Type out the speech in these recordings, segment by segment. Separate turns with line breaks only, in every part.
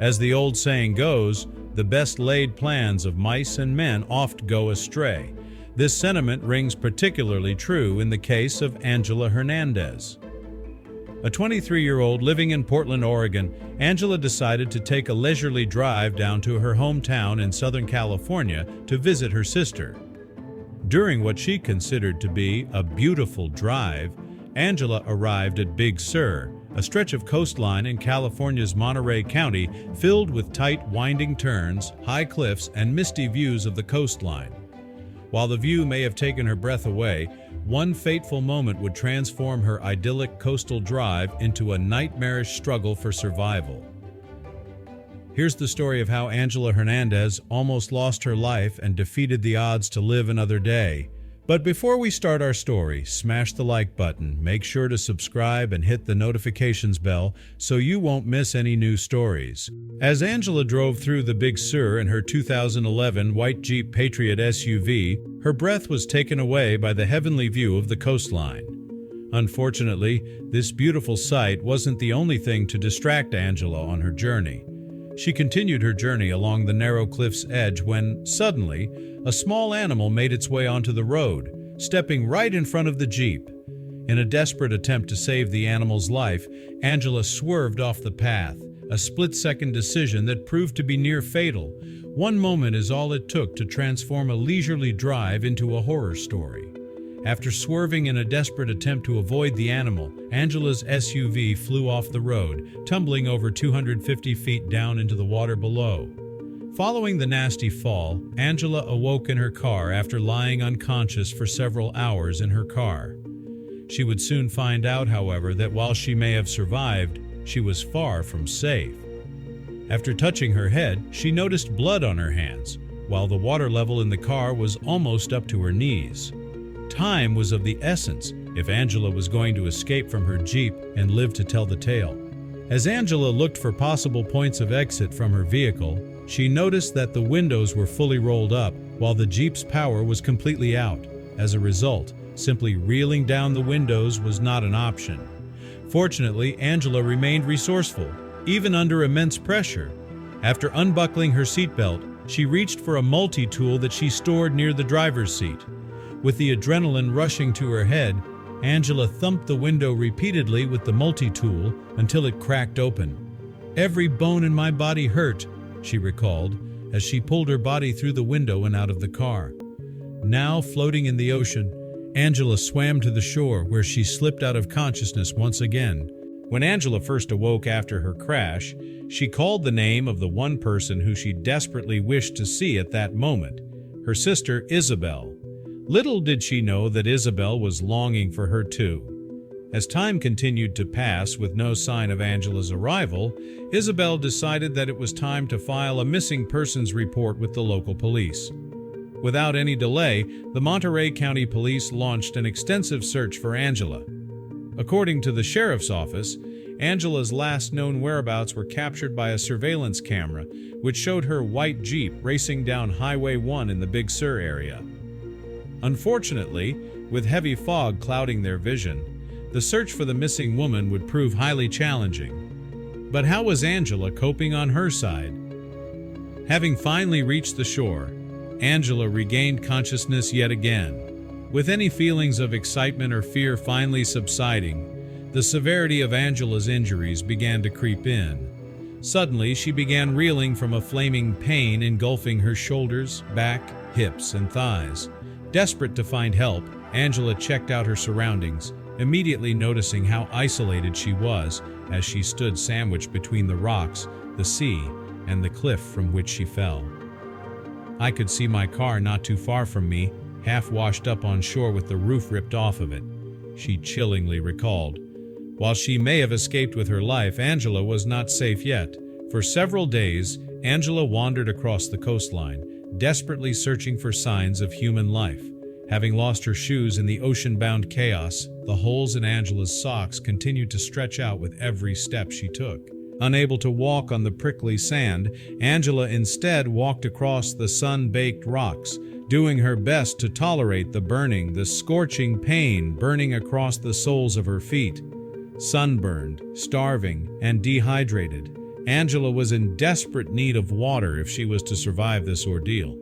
As the old saying goes, the best laid plans of mice and men oft go astray. This sentiment rings particularly true in the case of Angela Hernandez. A 23-year-old living in Portland, Oregon, Angela decided to take a leisurely drive down to her hometown in Southern California to visit her sister. During what she considered to be a beautiful drive, Angela arrived at Big Sur, a stretch of coastline in California's Monterey County filled with tight, winding turns, high cliffs, and misty views of the coastline. While the view may have taken her breath away, one fateful moment would transform her idyllic coastal drive into a nightmarish struggle for survival. Here's the story of how Angela Hernandez almost lost her life and defeated the odds to live another day. But before we start our story, smash the like button, make sure to subscribe and hit the notifications bell so you won't miss any new stories. As Angela drove through the Big Sur in her 2011 white Jeep Patriot SUV, her breath was taken away by the heavenly view of the coastline. Unfortunately, this beautiful sight wasn't the only thing to distract Angela on her journey. She continued her journey along the narrow cliff's edge when, suddenly, a small animal made its way onto the road, stepping right in front of the Jeep. In a desperate attempt to save the animal's life, Angela swerved off the path, a split-second decision that proved to be near fatal. One moment is all it took to transform a leisurely drive into a horror story. After swerving in a desperate attempt to avoid the animal, Angela's SUV flew off the road, tumbling over 250 feet down into the water below. Following the nasty fall, Angela awoke in her car after lying unconscious for several hours in her car. She would soon find out, however, that while she may have survived, she was far from safe. After touching her head, she noticed blood on her hands, while the water level in the car was almost up to her knees. Time was of the essence if Angela was going to escape from her Jeep and live to tell the tale. As Angela looked for possible points of exit from her vehicle, she noticed that the windows were fully rolled up while the Jeep's power was completely out. As a result, simply reeling down the windows was not an option. Fortunately, Angela remained resourceful, even under immense pressure. After unbuckling her seatbelt, she reached for a multi-tool that she stored near the driver's seat. With the adrenaline rushing to her head, Angela thumped the window repeatedly with the multi-tool until it cracked open. "Every bone in my body hurt," she recalled, as she pulled her body through the window and out of the car. Now floating in the ocean, Angela swam to the shore where she slipped out of consciousness once again. When Angela first awoke after her crash, she called the name of the one person who she desperately wished to see at that moment, her sister Isabel. Little did she know that Isabel was longing for her too. As time continued to pass with no sign of Angela's arrival, Isabel decided that it was time to file a missing persons report with the local police. Without any delay, the Monterey County Police launched an extensive search for Angela. According to the sheriff's office, Angela's last known whereabouts were captured by a surveillance camera, which showed her white Jeep racing down Highway 1 in the Big Sur area. Unfortunately, with heavy fog clouding their vision, the search for the missing woman would prove highly challenging. But how was Angela coping on her side? Having finally reached the shore, Angela regained consciousness yet again. With any feelings of excitement or fear finally subsiding, the severity of Angela's injuries began to creep in. Suddenly, she began reeling from a flaming pain engulfing her shoulders, back, hips, and thighs. Desperate to find help, Angela checked out her surroundings, immediately noticing how isolated she was as she stood sandwiched between the rocks, the sea, and the cliff from which she fell. "I could see my car not too far from me, half washed up on shore with the roof ripped off of it," she chillingly recalled. While she may have escaped with her life, Angela was not safe yet. For several days, Angela wandered across the coastline, desperately searching for signs of human life. Having lost her shoes in the ocean-bound chaos, the holes in Angela's socks continued to stretch out with every step she took. Unable to walk on the prickly sand, Angela instead walked across the sun-baked rocks, doing her best to tolerate the scorching pain burning across the soles of her feet. Sunburned, starving, and dehydrated, Angela was in desperate need of water if she was to survive this ordeal.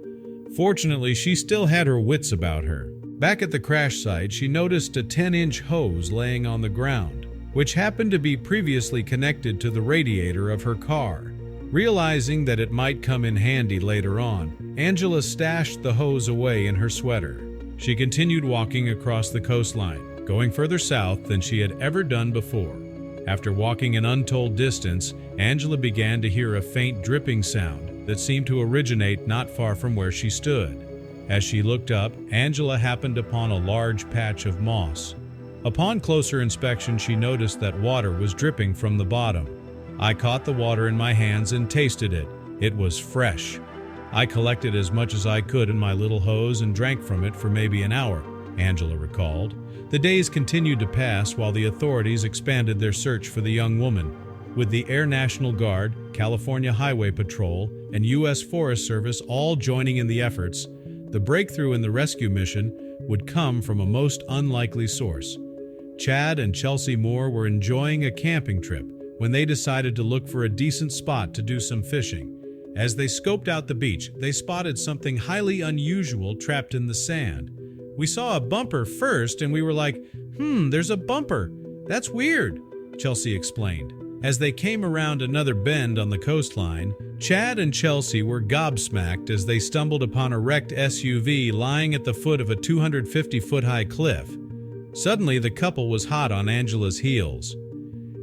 Fortunately, she still had her wits about her. Back at the crash site, she noticed a 10-inch hose laying on the ground, which happened to be previously connected to the radiator of her car. Realizing that it might come in handy later on, Angela stashed the hose away in her sweater. She continued walking across the coastline, going further south than she had ever done before. After walking an untold distance, Angela began to hear a faint dripping sound that seemed to originate not far from where she stood. As she looked up, Angela happened upon a large patch of moss. Upon closer inspection, she noticed that water was dripping from the bottom. I caught the water in my hands and tasted it. It was fresh. I collected as much as I could in my little hose and drank from it for maybe an hour, Angela recalled. The days continued to pass while the authorities expanded their search for the young woman. With the Air National Guard, California Highway Patrol, and U.S. Forest Service all joining in the efforts, the breakthrough in the rescue mission would come from a most unlikely source. Chad and Chelsea Moore were enjoying a camping trip when they decided to look for a decent spot to do some fishing. As they scoped out the beach, they spotted something highly unusual trapped in the sand. "We saw a bumper first and we were like, there's a bumper. That's weird," Chelsea explained. As they came around another bend on the coastline, Chad and Chelsea were gobsmacked as they stumbled upon a wrecked SUV lying at the foot of a 250-foot-high cliff. Suddenly, the couple was hot on Angela's heels.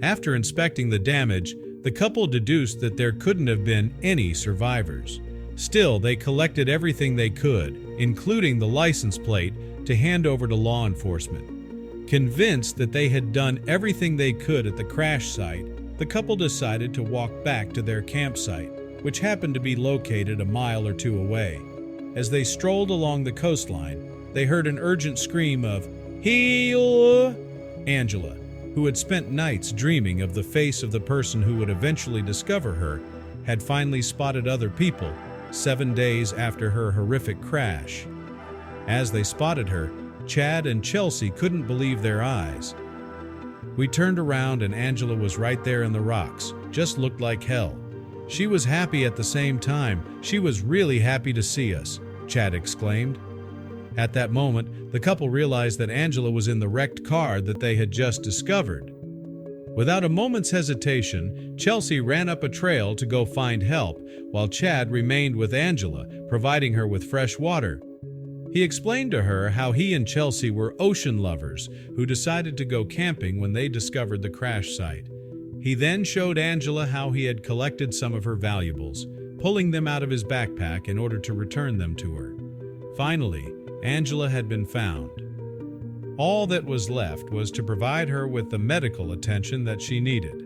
After inspecting the damage, the couple deduced that there couldn't have been any survivors. Still, they collected everything they could, including the license plate, to hand over to law enforcement. Convinced that they had done everything they could at the crash site, the couple decided to walk back to their campsite, which happened to be located a mile or two away. As they strolled along the coastline, they heard an urgent scream of, "Heal!" Angela, who had spent nights dreaming of the face of the person who would eventually discover her, had finally spotted other people 7 days after her horrific crash. As they spotted her, Chad and Chelsea couldn't believe their eyes. "We turned around and Angela was right there in the rocks. Just looked like hell. She was happy at the same time. She was really happy to see us," Chad exclaimed. At that moment, the couple realized that Angela was in the wrecked car that they had just discovered. Without a moment's hesitation, Chelsea ran up a trail to go find help, while Chad remained with Angela, providing her with fresh water. He explained to her how he and Chelsea were ocean lovers who decided to go camping when they discovered the crash site. He then showed Angela how he had collected some of her valuables, pulling them out of his backpack in order to return them to her. Finally, Angela had been found. All that was left was to provide her with the medical attention that she needed.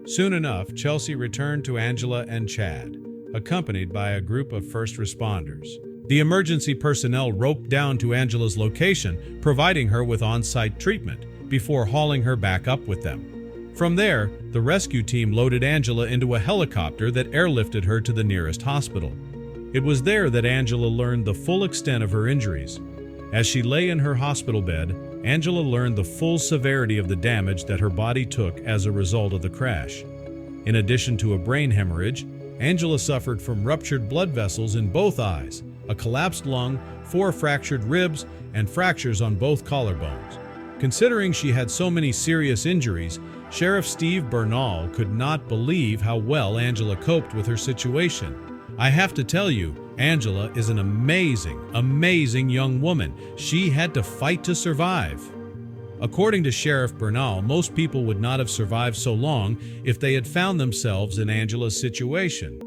Soon enough, Chelsea returned to Angela and Chad, accompanied by a group of first responders. The emergency personnel roped down to Angela's location, providing her with on-site treatment before hauling her back up with them. From there, the rescue team loaded Angela into a helicopter that airlifted her to the nearest hospital. It was there that Angela learned the full extent of her injuries. As she lay in her hospital bed, Angela learned the full severity of the damage that her body took as a result of the crash. In addition to a brain hemorrhage, Angela suffered from ruptured blood vessels in both eyes, a collapsed lung, 4 fractured ribs, and fractures on both collarbones. Considering she had so many serious injuries, Sheriff Steve Bernal could not believe how well Angela coped with her situation. "I have to tell you, Angela is an amazing young woman. She had to fight to survive." According to Sheriff Bernal, most people would not have survived so long if they had found themselves in Angela's situation.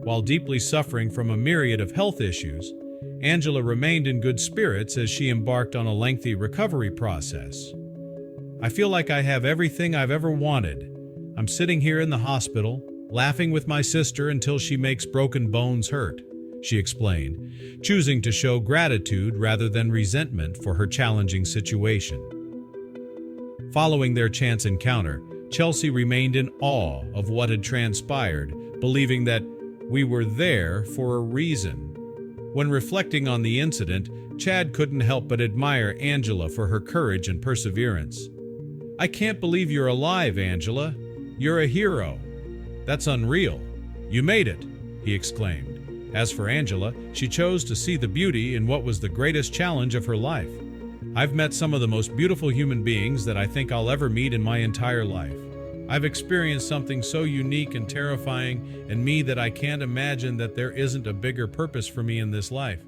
While deeply suffering from a myriad of health issues, Angela remained in good spirits as she embarked on a lengthy recovery process. "I feel like I have everything I've ever wanted. I'm sitting here in the hospital, laughing with my sister until she makes broken bones hurt," she explained, choosing to show gratitude rather than resentment for her challenging situation. Following their chance encounter, Chelsea remained in awe of what had transpired, believing that "we were there for a reason." When reflecting on the incident, Chad couldn't help but admire Angela for her courage and perseverance. "I can't believe you're alive, Angela. You're a hero." "That's unreal. You made it," he exclaimed. As for Angela, she chose to see the beauty in what was the greatest challenge of her life. "I've met some of the most beautiful human beings that I think I'll ever meet in my entire life. I've experienced something so unique and terrifying in me that I can't imagine that there isn't a bigger purpose for me in this life.